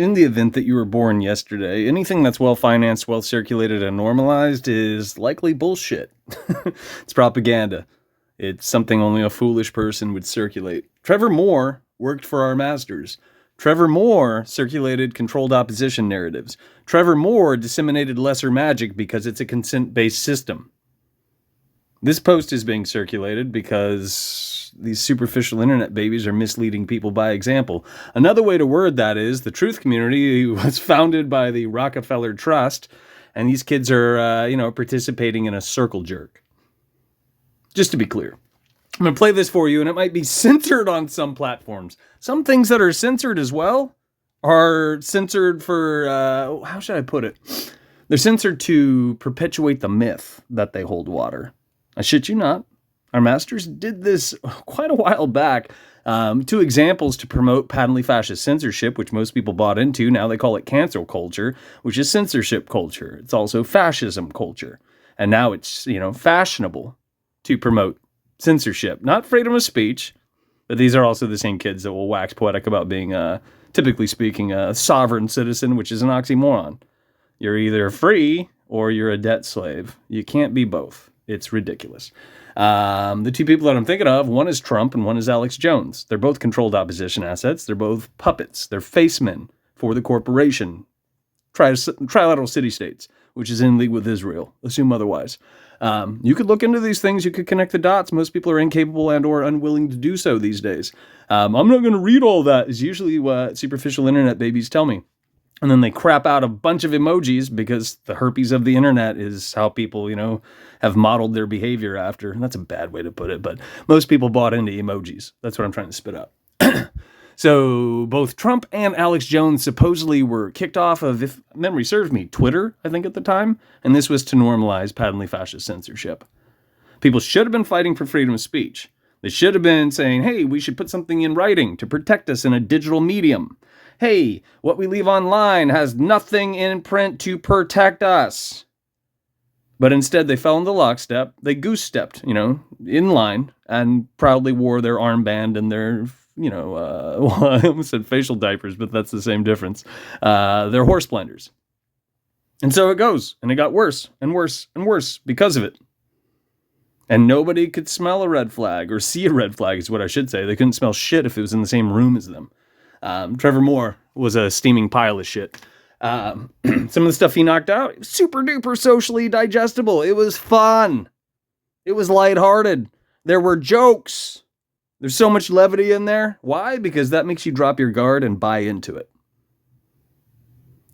In the event that you were born yesterday, anything that's well-financed, well-circulated, and normalized is likely bullshit. It's propaganda. It's something only a foolish person would circulate. Trevor Moore worked for our masters. Trevor Moore circulated controlled opposition narratives. Trevor Moore disseminated lesser magic because it's a consent-based system. This post is being circulated because these superficial internet babies are misleading people by example. Another way to word that is the truth community was founded by the Rockefeller Trust, and these kids are, participating in a circle jerk. Just to be clear, I'm going to play this for you, and it might be censored on some platforms. Some things that are censored as well are censored for, how should I put it? They're censored to perpetuate the myth that they hold water. I shit you not. Our masters did this quite a while back. 2 examples to promote patently fascist censorship, which most people bought into. Now they call it cancel culture, which is censorship culture. It's also fascism culture. And now it's, fashionable to promote censorship. Not freedom of speech, but these are also the same kids that will wax poetic about being, typically speaking, a sovereign citizen, which is an oxymoron. You're either free or you're a debt slave. You can't be both. It's ridiculous. The 2 people that I'm thinking of, one is Trump and one is Alex Jones. They're both controlled opposition assets. They're both puppets. They're facemen for the corporation. Trilateral city-states, which is in league with Israel. Assume otherwise. You could look into these things. You could connect the dots. Most people are incapable and or unwilling to do so these days. I'm not going to read all that is usually what superficial internet babies tell me. And then they crap out a bunch of emojis because the herpes of the internet is how people, have modeled their behavior after. And that's a bad way to put it, but most people bought into emojis. That's what I'm trying to spit out. So both Trump and Alex Jones supposedly were kicked off of, if memory serves me, Twitter, I think at the time. And this was to normalize patently fascist censorship. People should have been fighting for freedom of speech. They should have been saying, hey, we should put something in writing to protect us in a digital medium. Hey, what we leave online has nothing in print to protect us. But instead, they fell into lockstep. They goose-stepped, in line, and proudly wore their armband and their, I almost said facial diapers, but that's the same difference. Their horse blinders. And so it goes, and it got worse and worse and worse because of it. And nobody could smell a red flag, or see a red flag is what I should say. They couldn't smell shit if it was in the same room as them. Trevor Moore was a steaming pile of shit. Some of the stuff he knocked out, super duper socially digestible. It was fun. It was lighthearted. There were jokes. There's so much levity in there. Why? Because that makes you drop your guard and buy into it.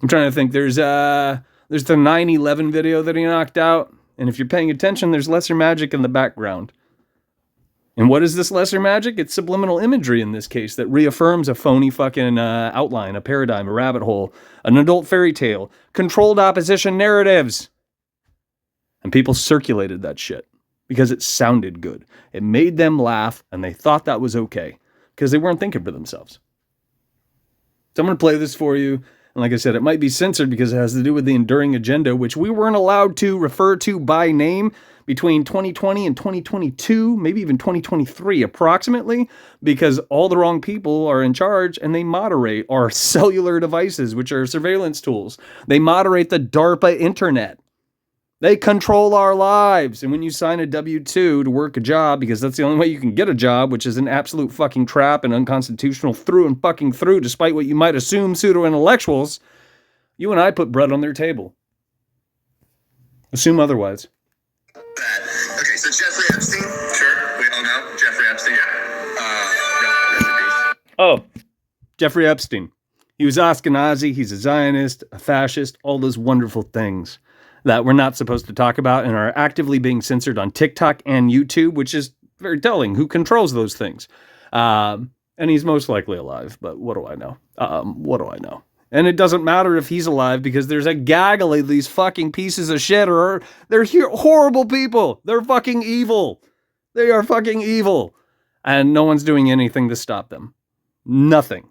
I'm trying to think. There's the 9/11 video that he knocked out. And if you're paying attention, there's lesser magic in the background. And what is this lesser magic? It's subliminal imagery in this case that reaffirms a phony fucking outline, a paradigm, a rabbit hole, an adult fairy tale, controlled opposition narratives. And people circulated that shit because it sounded good. It made them laugh, and they thought that was okay because they weren't thinking for themselves. So I'm going to play this for you. And like I said, it might be censored because it has to do with the enduring agenda, which we weren't allowed to refer to by name between 2020 and 2022, maybe even 2023 approximately, because all the wrong people are in charge and they moderate our cellular devices, which are surveillance tools. They moderate the DARPA internet. They control our lives. And when you sign a W-2 to work a job, because that's the only way you can get a job, which is an absolute fucking trap and unconstitutional through and fucking through, despite what you might assume pseudo-intellectuals, you and I put bread on their table. Assume otherwise. Okay, so Jeffrey Epstein, sure, we all know Jeffrey Epstein. Oh, Jeffrey Epstein. He was Ashkenazi, he's a Zionist, a fascist, all those wonderful things that we're not supposed to talk about and are actively being censored on TikTok and YouTube, which is very telling. Who controls those things? And he's most likely alive, but what do I know? And it doesn't matter if he's alive because there's a gaggle of these fucking pieces of shit, or they're horrible people. They're fucking evil. They are fucking evil. And no one's doing anything to stop them. Nothing.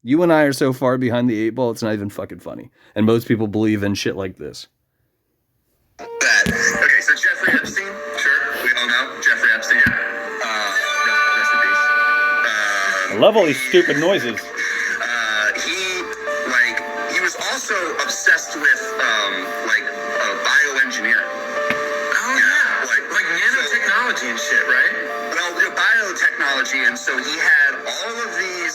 You and I are so far behind the 8 ball, it's not even fucking funny. And most people believe in shit like this. Okay, so Jeffrey Epstein, sure, we all know Jeffrey Epstein. Rest in peace. I love all these stupid noises. He also obsessed with bioengineering. Oh yeah, like nanotechnology and shit, right? Well, biotechnology, and so he had all of these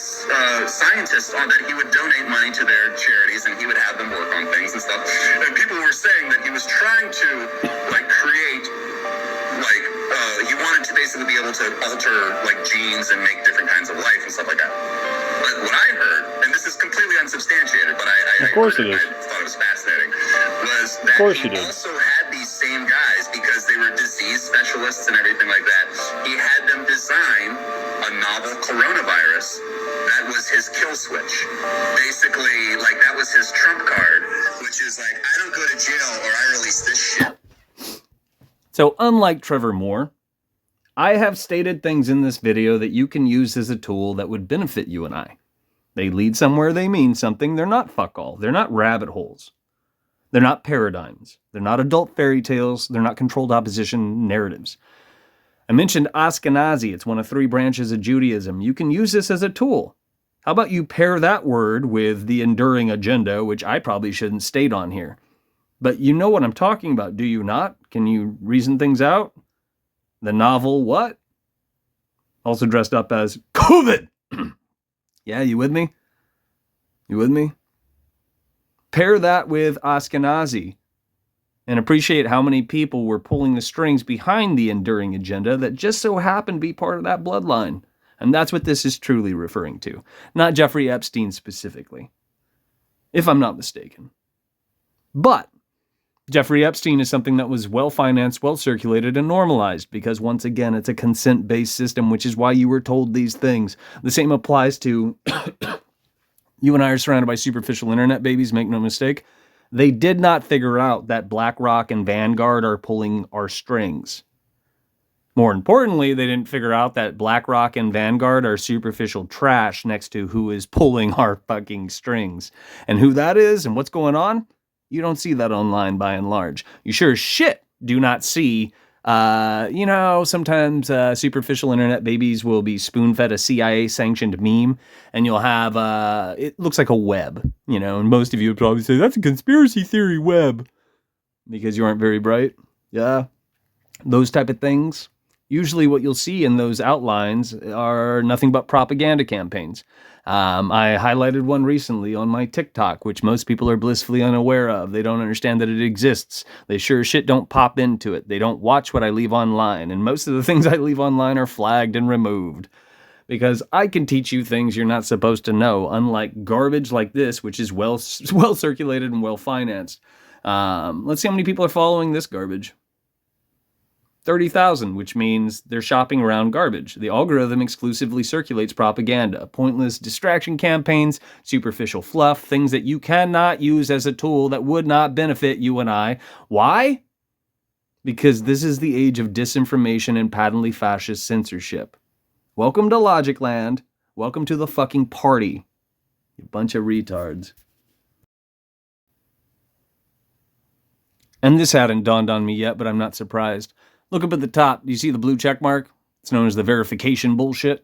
scientists on that he would donate money to their charities, and he would have them work on things and stuff. And people were saying that he was trying to create he wanted to basically be able to alter genes and make different kinds of life and stuff like that. But what I heard, and this is completely unsubstantiated, but I Of course it is. I thought it was fascinating, was that he also had these same guys, because they were disease specialists and everything like that. He had them design a novel coronavirus that was his kill switch. Basically, that was his trump card, which is I don't go to jail or I release this shit. So unlike Trevor Moore, I have stated things in this video that you can use as a tool that would benefit you and I. They lead somewhere, they mean something. They're not fuck all. They're not rabbit holes. They're not paradigms. They're not adult fairy tales. They're not controlled opposition narratives. I mentioned Ashkenazi. It's one of 3 branches of Judaism. You can use this as a tool. How about you pair that word with the enduring agenda, which I probably shouldn't state on here. But you know what I'm talking about, do you not? Can you reason things out? The novel what? Also dressed up as COVID. Yeah, you with me? You with me? Pair that with Ashkenazi and appreciate how many people were pulling the strings behind the enduring agenda that just so happened to be part of that bloodline. And that's what this is truly referring to. Not Jeffrey Epstein specifically, if I'm not mistaken. But Jeffrey Epstein is something that was well-financed, well-circulated, and normalized because, once again, it's a consent-based system, which is why you were told these things. The same applies to you and I are surrounded by superficial internet babies, make no mistake. They did not figure out that BlackRock and Vanguard are pulling our strings. More importantly, they didn't figure out that BlackRock and Vanguard are superficial trash next to who is pulling our fucking strings. And who that is and what's going on? You don't see that online by and large. You sure as shit do not see, sometimes superficial internet babies will be spoon-fed a CIA-sanctioned meme, and you'll have, it looks like a web, and most of you would probably say, that's a conspiracy theory web, because you aren't very bright. Yeah, those type of things. Usually what you'll see in those outlines are nothing but propaganda campaigns. I highlighted one recently on my TikTok, which most people are blissfully unaware of. They don't understand that it exists. They sure as shit don't pop into it. They don't watch what I leave online. And most of the things I leave online are flagged and removed. Because I can teach you things you're not supposed to know, unlike garbage like this, which is well circulated and well financed. Let's see how many people are following this garbage. 30,000, which means they're shopping around garbage. The algorithm exclusively circulates propaganda, pointless distraction campaigns, superficial fluff, things that you cannot use as a tool that would not benefit you and I. Why? Because this is the age of disinformation and patently fascist censorship. Welcome to Logic Land. Welcome to the fucking party. You bunch of retards. And this hadn't dawned on me yet, but I'm not surprised. Look up at the top. Do you see the blue check mark? It's known as the verification bullshit.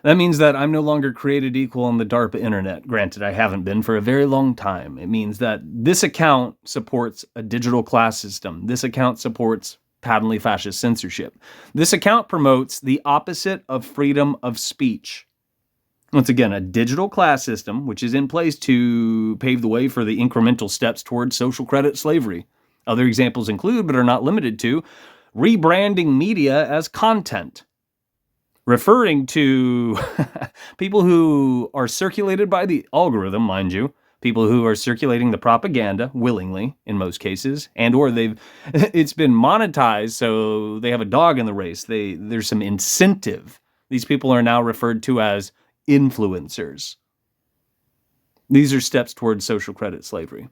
That means that I'm no longer created equal on the DARPA internet. Granted, I haven't been for a very long time. It means that this account supports a digital class system. This account supports patently fascist censorship. This account promotes the opposite of freedom of speech. Once again, a digital class system, which is in place to pave the way for the incremental steps towards social credit slavery. Other examples include, but are not limited to, rebranding media as content, referring to people who are circulated by the algorithm, mind you, people who are circulating the propaganda willingly in most cases, and or it's been monetized, so they have a dog in the race. There's some incentive. These people are now referred to as influencers. These are steps towards social credit slavery.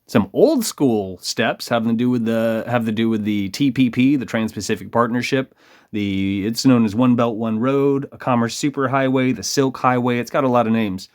Some old school steps have to do with the TPP, the Trans-Pacific Partnership. It's known as One Belt, One Road, a commerce superhighway, the Silk Highway. It's got a lot of names.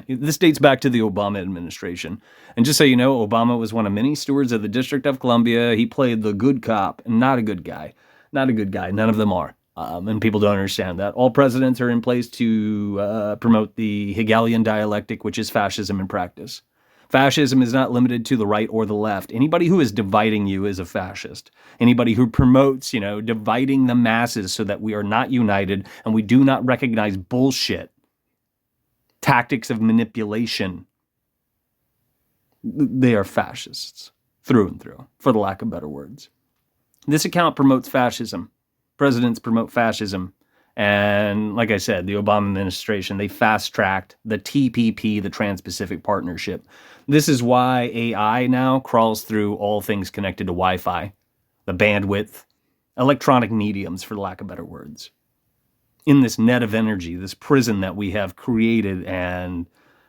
This dates back to the Obama administration. And just so you know, Obama was one of many stewards of the District of Columbia. He played the good cop and not a good guy. Not a good guy. None of them are. And people don't understand that. All presidents are in place to promote the Hegelian dialectic, which is fascism in practice. Fascism is not limited to the right or the left. Anybody who is dividing you is a fascist. Anybody who promotes, dividing the masses so that we are not united and we do not recognize bullshit, tactics of manipulation, they are fascists through and through, for the lack of better words. This account promotes fascism. Presidents promote fascism. And like I said, the Obama administration, they fast-tracked the TPP, the Trans-Pacific Partnership. This is why AI now crawls through all things connected to Wi-Fi, the bandwidth, electronic mediums, for lack of better words. In this net of energy, this prison that we have created and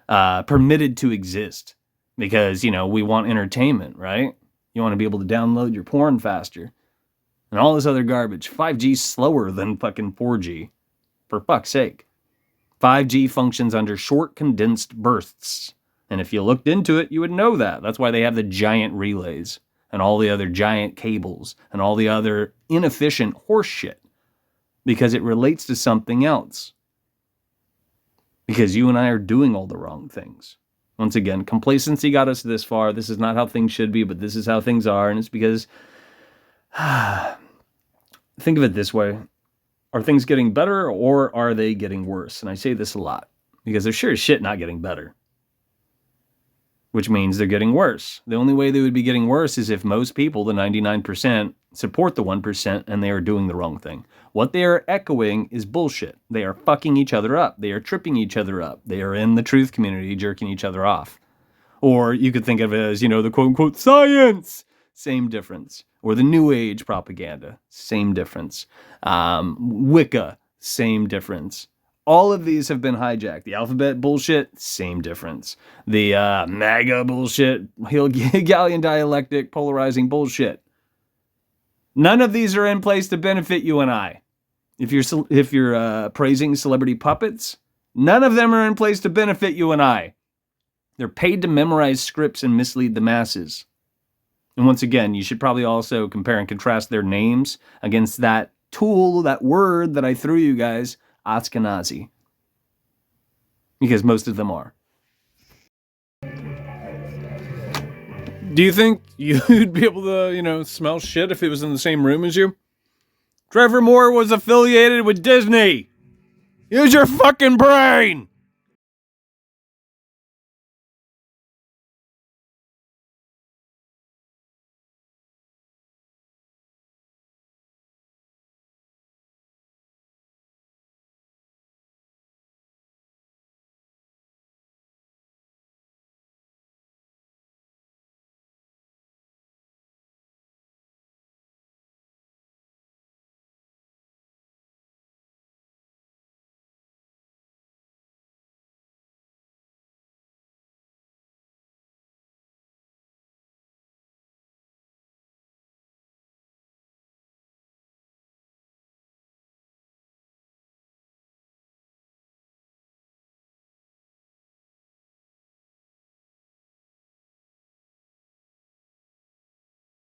permitted to exist. Because, we want entertainment, right? You want to be able to download your porn faster. And all this other garbage. 5G's slower than fucking 4G. For fuck's sake. 5G functions under short condensed bursts. And if you looked into it, you would know that. That's why they have the giant relays. And all the other giant cables. And all the other inefficient horse shit. Because it relates to something else. Because you and I are doing all the wrong things. Once again, complacency got us this far. This is not how things should be, but this is how things are. And it's because, think of it this way. Are things getting better or are they getting worse? And I say this a lot because they're sure as shit not getting better. Which means they're getting worse. The only way they would be getting worse is if most people, the 99%, support the 1% and they are doing the wrong thing. What they are echoing is bullshit. They are fucking each other up. They are tripping each other up. They are in the truth community jerking each other off. Or you could think of it as, the quote-unquote science. Same difference. Or the New Age propaganda. Same difference. Wicca. Same difference. All of these have been hijacked. The alphabet bullshit, same difference. The MAGA bullshit, Hegelian dialectic, polarizing bullshit. None of these are in place to benefit you and I. If you're praising celebrity puppets, none of them are in place to benefit you and I. They're paid to memorize scripts and mislead the masses. And once again, you should probably also compare and contrast their names against that tool, that word that I threw you guys, Ashkenazi. Because most of them are. Do you think you'd be able to, smell shit if it was in the same room as you? Trevor Moore was affiliated with Disney. Use your fucking brain!